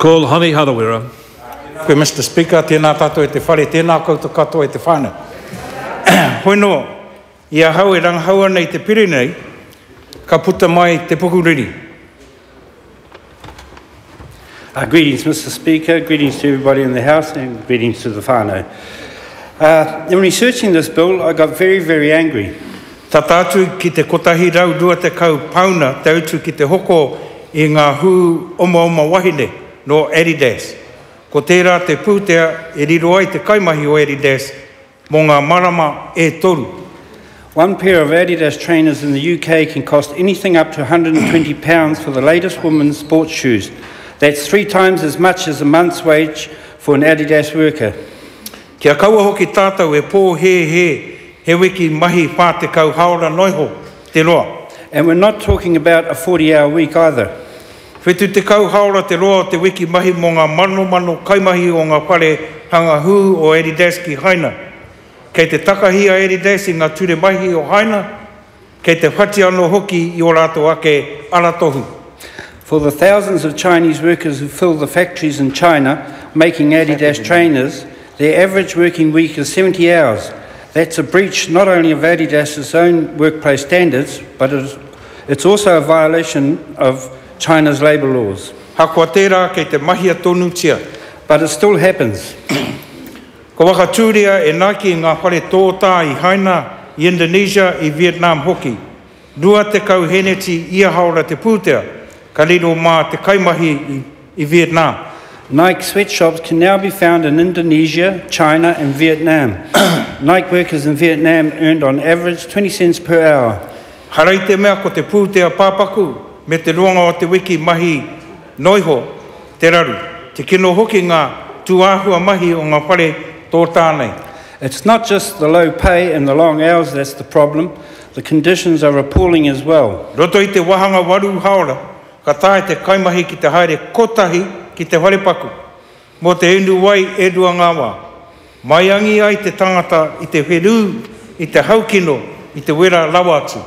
call Honey Harawira. Koe, Mr. Speaker, tēnā tātou e te whare, tēnā koutou katoa e te whānau. Hoi noa, ia hau e rangahaua nei te piri nei, ka puta mai te pukuriri. Greetings, Mr. Speaker, greetings to everybody in the House, and greetings to the whānau. In researching this bill, I got very, very angry. Tā tātou ki te kotahi rau rua te kau pauna, tautu ki te hoko i ngā hū oma wahine no Adidas. Ko tērā te pūtea e riro ai te kaimahi o Adidas mō ngā marama e toru. One pair of Adidas trainers in the UK can cost anything up to £120 for the latest women's sports shoes. That's 3 times as much as a month's wage for an Adidas worker. Kia kaua hoki tātou e pō he wiki mahi pā te kau haora noiho te roa. And we're not talking about a 40-hour week either. Whetu te kau haora te roa te wiki mahi mō ngā mano kaimahi o ngā whare hanga hū o Adidas ki haina. Kei te takahia Adidas i ngā ture mahi o haina, kei te whati anō hoki I o rātou ake aratohu. For the thousands of Chinese workers who fill the factories in China making Adidas trainers, their average working week is 70 hours. That's a breach not only of Adidas's own workplace standards, but it's also a violation of China's labour laws. Hakua tērā kei te mahia tonu tia. But it still happens. Ko waka tūria e naki ngā whare tōtā I haina, I Indonesia, I Vietnam hoki. Rua te kau heneti ia haora te pūtea, ka riro mā te kaimahi I Vietnam. Nike sweatshops can now be found in Indonesia, China and Vietnam. Nike workers in Vietnam earned on average 20 cents per hour. Harai te mea ko te pūtea pāpaku, me te ruanga o te wiki mahi noiho, te raru. Te kino hoki ngā tuāhua mahi o ngā whare tōtā nei. It's not just the low pay and the long hours that's the problem. The conditions are appalling as well. Roto I te wahanga waru haora, ka tae te kaimahi ki te haere kotahi ki te wharepaku. Mō te enu wai e rua ngā wā. Mai angi ai te tangata I te wheru, I te haukino, I te wera lawa atu.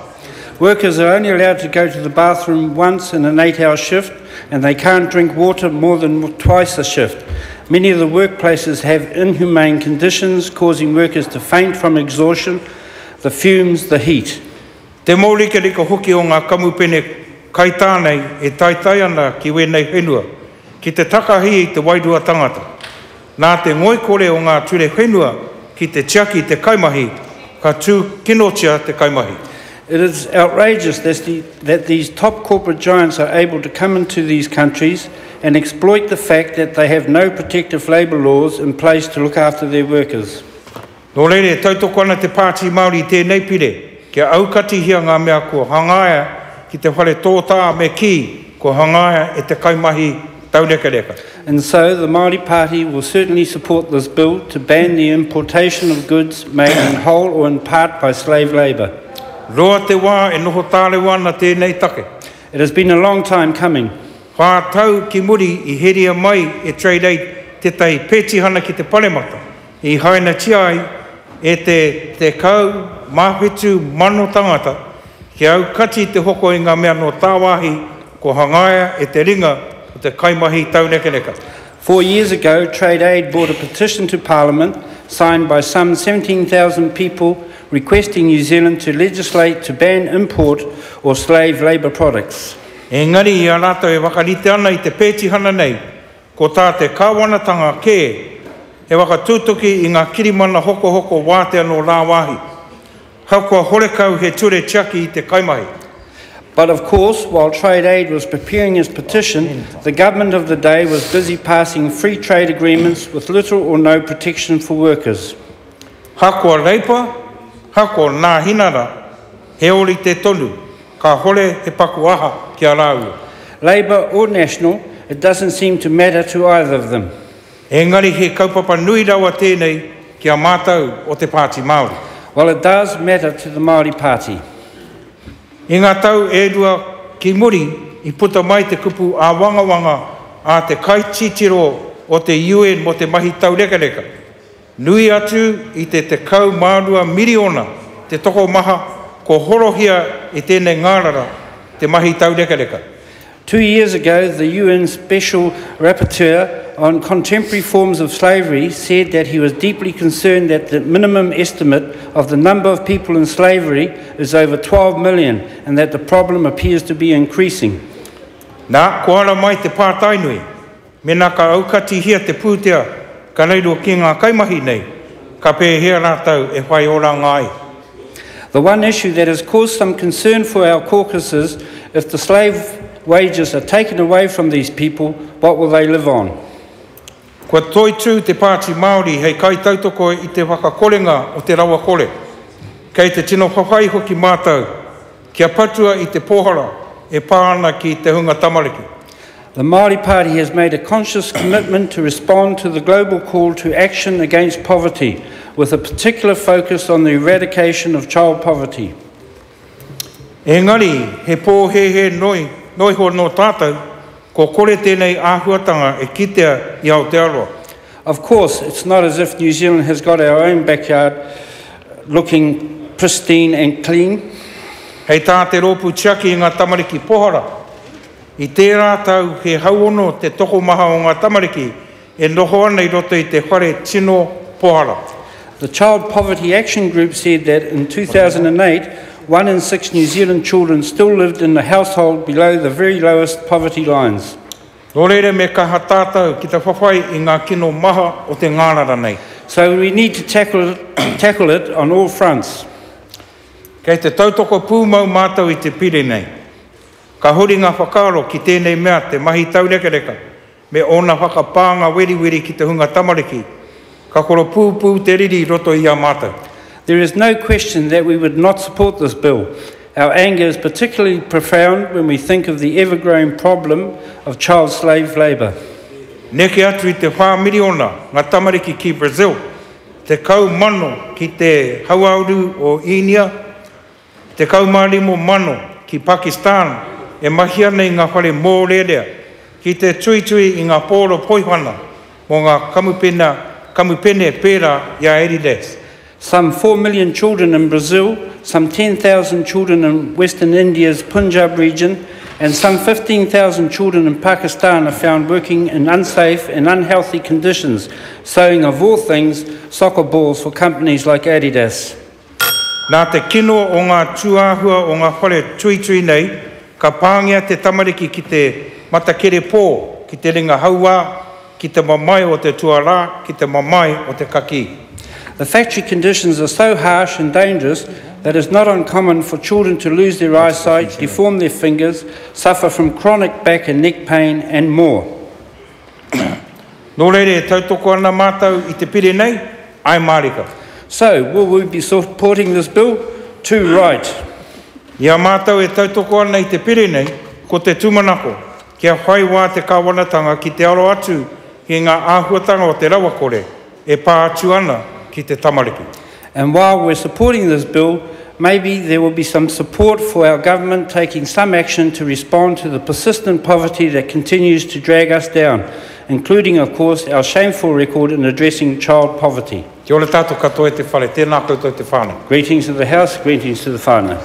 Workers are only allowed to go to the bathroom once in an 8-hour shift, and they can't drink water more than twice a shift. Many of the workplaces have inhumane conditions, causing workers to faint from exhaustion, the fumes, the heat. Te mōrika hoki o ngā kamupene kaitānei e taitai ana ki wēnei whenua, ki te takahi I te wairua tangata. Nā te ngoikore o ngā ture whenua ki te tiaki te kaimahi, ka tū kinotia te kaimahi. It is outrageous that these top corporate giants are able to come into these countries and exploit the fact that they have no protective labour laws in place to look after their workers. Nō reire, tautoko ana te Pāti Māori tēnei pire, kia aukati hia ngā mea ko hangaia ki te whare tōtā me ki ko hangaia e te kaimahi taurekareka. And so the Māori Party will certainly support this bill to ban the importation of goods made in whole or in part by slave labour. Roa te wā e noho tāre wana tēnei take. It has been a long time coming. Whā tau ki muri I heria mai e trade aid te tai pētihana ki te palemata. I haina tiai e te kau māwhitu mano tangata ki au kati te hoko I ngā mea no tāwahi ko hangaia e te ringa o te kaimahi taunekaneka. 4 years ago, Trade Aid brought a petition to Parliament signed by some 17,000 people requesting New Zealand to legislate to ban import or slave labour products. Engari I rātou e wakarite ana I te pētihana nei, ko tā te kāwanatanga kē, e waka tūtuki I ngā kirimana hoko wātea no rāwahi. Haukua horekau he ture tiaki I te kaimahi. But of course, while Trade Aid was preparing his petition, the government of the day was busy passing free trade agreements with little or no protection for workers. Hakua reipa, hakua nā hinara, he ori te tonu, ka hore he paku aha ki a rāua. Labour or national, it doesn't seem to matter to either of them. Engari he kaupapa nui rawa tēnei ki a mātau o te Pāti Māori. Well, it does matter to the Māori Party. I ngā tau e rua ki muri I puta mai te kupu a wangawanga a te kaititiro o te UN mo te mahi taurekareka. Nui atu I te kau mārua miriona te toko maha ko horohia I tēnei ngārara te mahi taurekareka. 2 years ago, the UN Special Rapporteur on Contemporary Forms of Slavery said that he was deeply concerned that the minimum estimate of the number of people in slavery is over 12 million and that the problem appears to be increasing. Nā koala mai te pātainui, me nā ka aukati hia te pūtea, ka reido ki ngā kaimahi nei, ka pēhea rātau e whai ora ngāi. The one issue that has caused some concern for our caucus is if the slave wages are taken away from these people, what will they live on? Kua toi tū te Pāti Māori hei kai tautoko i te whakakorenga o te rawa kore. Kei te tino whawhai hoki mātau, kia patua i te pohara e pāna ki te hunga tamariki. The Māori Party has made a conscious commitment to respond to the global call to action against poverty, with a particular focus on the eradication of child poverty. Engari, he pōhehe noi ho no tātou, ko kore tēnei āhuatanga e kitea i Aotearoa. Of course, it's not as if New Zealand has got our own backyard looking pristine and clean. Hei tā te rōpu tiaki i ngā tamariki pohara. I tērā tau he hauono te toko maha o ngā tamariki e noho ana I roto I te whare tino pohara. The Child Poverty Action Group said that in 2008, 1 in 6 New Zealand children still lived in a household below the very lowest poverty lines. Nō reire me kaha tātou ki te whawhai I ngā kino maha o te ngārara nei. So we need to tackle it on all fronts. Kei te tautoko pūmau mātou I te pire nei. Ka huri ngā whakaaro ki tēnei mea te mahi taurekereka, me ona whakapānga weri ki te hunga tamariki, ka koro pūpū te riri roto I a mātou. There is no question that we would not support this bill. Our anger is particularly profound when we think of the ever-growing problem of child slave labour. Neke atu I te whāmiriona ngā tamariki ki Brazil, te kau mano ki te hauauru o Inia, te kau marimo mano ki Pakistan, e mahi ana I ngā whare mōrerea, ki te tui I ngā pōro poihana, mō ngā kamupene pēra ia Erides. Some 4 million children in Brazil, some 10,000 children in Western India's Punjab region, and some 15,000 children in Pakistan are found working in unsafe and unhealthy conditions, sewing, of all things, soccer balls for companies like Adidas. Nā te kino o ngā tuāhua o ngā whare tui nei, ka pāngia te tamariki ki te matakere pō, ki te ringa haua, ki te mamai o te tuarā, ki te mamai o te kaki. The factory conditions are so harsh and dangerous that it's not uncommon for children to lose their eyesight, deform their fingers, suffer from chronic back and neck pain, and more. Nō reire, tautoko ana mātou I te pire nei, ai mārika. So, will we be supporting this bill? Too right. Ia mātou e tautoko ana I te pire nei, ko te tūmanako, kia whai wā te kāwanatanga ki te aro atu ki ngā āhuatanga o te rawakore, e pā atu ana ki te tamariki. And while we're supporting this bill, maybe there will be some support for our government taking some action to respond to the persistent poverty that continues to drag us down, including, of course, our shameful record in addressing child poverty. Kia ora tātou katoa te whare, tēnā koutou te whānau. Greetings to the House, greetings to the whānau.